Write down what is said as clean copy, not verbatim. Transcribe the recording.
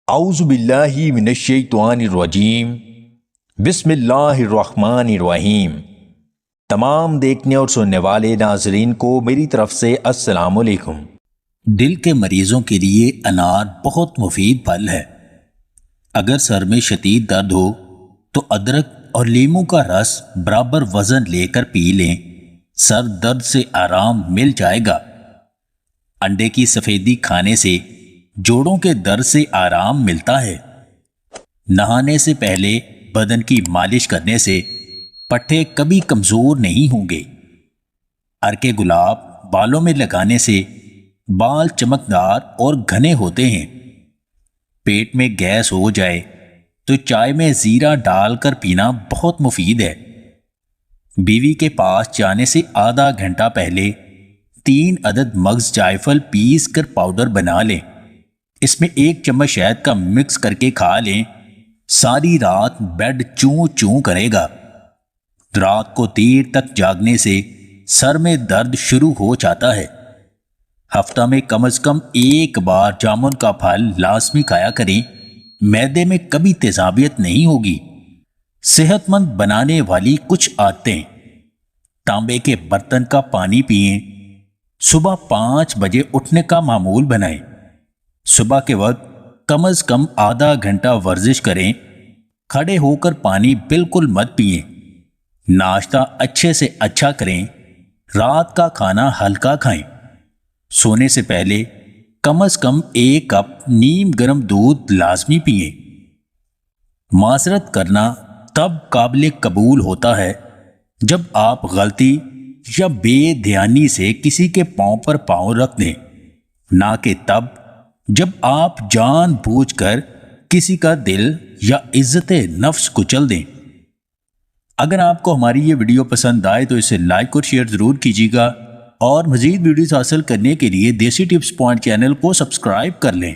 اعوذ باللہ من الشیطان الرجیم بسم اللہ الرحمن الرحیم۔ تمام دیکھنے اور سننے والے ناظرین کو میری طرف سے السلام علیکم۔ دل کے مریضوں کے لیے انار بہت مفید پھل ہے۔ اگر سر میں شدید درد ہو تو ادرک اور لیموں کا رس برابر وزن لے کر پی لیں، سر درد سے آرام مل جائے گا۔ انڈے کی سفیدی کھانے سے جوڑوں کے درد سے آرام ملتا ہے۔ نہانے سے پہلے بدن کی مالش کرنے سے پٹھے کبھی کمزور نہیں ہوں گے۔ ارکے گلاب بالوں میں لگانے سے بال چمکدار اور گھنے ہوتے ہیں۔ پیٹ میں گیس ہو جائے تو چائے میں زیرہ ڈال کر پینا بہت مفید ہے۔ بیوی کے پاس جانے سے آدھا گھنٹہ پہلے 3 عدد مغز جائفل پیس کر پاؤڈر بنا لیں، اس میں 1 چمچ شہد کا مکس کر کے کھا لیں، ساری رات بیڈ چوں چوں کرے گا۔ رات کو دیر تک جاگنے سے سر میں درد شروع ہو جاتا ہے۔ ہفتہ میں کم از کم 1 بار جامن کا پھل لازمی کھایا کریں، معدے میں کبھی تیزابیت نہیں ہوگی۔ صحت مند بنانے والی کچھ عادتیں: تانبے کے برتن کا پانی پئیں، صبح 5 بجے اٹھنے کا معمول بنائیں، صبح کے وقت کم از کم آدھا گھنٹہ ورزش کریں، کھڑے ہو کر پانی بالکل مت پئیں، ناشتہ اچھے سے اچھا کریں، رات کا کھانا ہلکا کھائیں، سونے سے پہلے کم از کم 1 کپ نیم گرم دودھ لازمی پئیں۔ معذرت کرنا تب قابل قبول ہوتا ہے جب آپ غلطی یا بے دھیانی سے کسی کے پاؤں پر پاؤں رکھ دیں، نہ کہ تب جب آپ جان بوجھ کر کسی کا دل یا عزت نفس کچل دیں۔ اگر آپ کو ہماری یہ ویڈیو پسند آئے تو اسے لائک اور شیئر ضرور کیجیے گا، اور مزید ویڈیوز حاصل کرنے کے لیے دیسی ٹپس پوائنٹ چینل کو سبسکرائب کر لیں۔